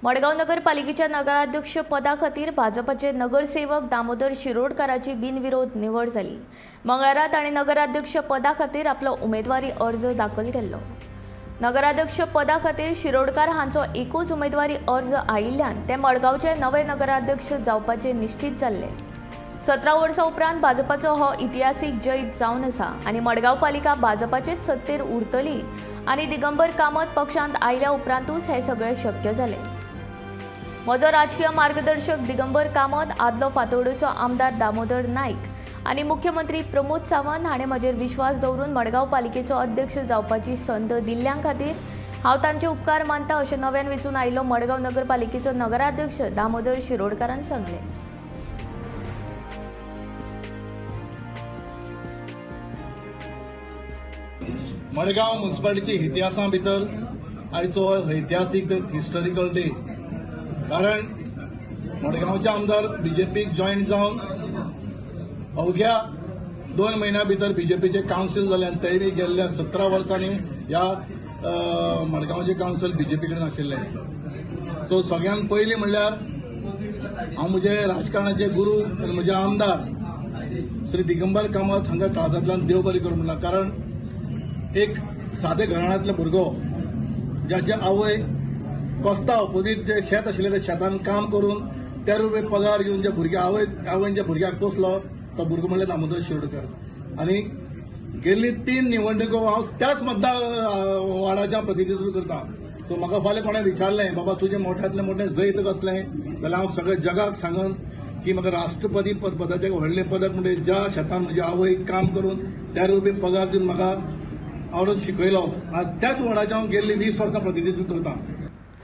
मडगाव नगरपालिकेच्या नगराध्यक्ष पदा खातीर भाजपाचे नगरसेवक दामोदर शिरोडकाराची बिनविरोध निवड जाली। मंगळारात ताणें नगराध्यक्ष पदा खातीर आपलो उमेदवारी अर्ज दाखल केल्लो। नगराध्यक्ष पदा खातीर शिरोडकार हांचो एकूच उमेदवारी अर्ज आयिल्ल्यान ते मडगावचे नवे नगराध्यक्ष जावपाचे निश्चित जाल्ले। 17 वर्सां उपरांत भाजपाचो हो इतिहासीक जैत जावन आसा आनी मडगाव पालिका भाजपाचेच सत्तेर उरतली आनी दिगंबर कामत पक्षांत आयल्या उपरांतूच हे सगळे शक्य जाले। म्हजो राजकीय मार्गदर्शक दिगंबर कामत, आदलो फातोर्डेचो आमदार दामोदर नाईक आनी मुख्यमंत्री प्रमोद सावंत हाणें म्हजेर विश्वास दवरून मडगाव पालिकेचो अध्यक्ष जावपाची संद दिल्ल्या खातीर हांव तांचे उपकार मानता अशें नव्यान वेंचून आयिल्लो मडगाव नगरपालिकेचो नगराध्यक्ष दामोदर शिरोडकारान सांगलें। मडगाव म्युनिसिपालिटीच्या इतिहासा भितर आयचो ऐतिहासीक हिस्टॉरिकल डे, कारण मडगावचे आमदार बीजेपीक जॉईन जावन अवघ्या 2 म्हयन्या भितर बीजेपीचे कावन्सील जाले आनी तेय बी गेल्ल्या 17 वर्सांनी ह्या मडगावचे कावन्सील बीजेपी कडेन आशिल्ले। सो सगळ्यात पयलीं म्हणल्यार हांव म्हजे राजकारणाचे गुरू आनी म्हजे आमदार श्री दिगंबर कामत हांकां काळजांतल्यान देव बरें करूं म्हणला। कारण एक सादे घराण्यांतलो भुरगो ज्याचे आवय कोस्ता ऑपोजीट जे शेत आशिल्लें त्या शेतान काम करून 13 रुपये पगार घेवन जे भुरगे आवयन ज्या भुरग्याक पोसलो तो भुरगो म्हणल्यार दामोदर शिरोडकर। आनी गेल्ली 3 निवडणुको हांव त्याच मतदार वार्डाचें प्रतिनिधित्व करता। सो म्हाका फाल्यां कोणें विचारलें, बाबा तुजें मोठ्यांतलें मोठें जैत कसलें, जाल्यार हांव सगळ्या जगाक सांगन की म्हाका राष्ट्रपती पदाचें व्हडलें पदक म्हणजे ज्या शेतान म्हजी आवय काम करून 13 रुपये पगार दिवन म्हाका आवडून शिकयलो। आज त्याच वार्डाचें हांव गेल्ली 20 वर्सां प्रतिनिधित्व करता।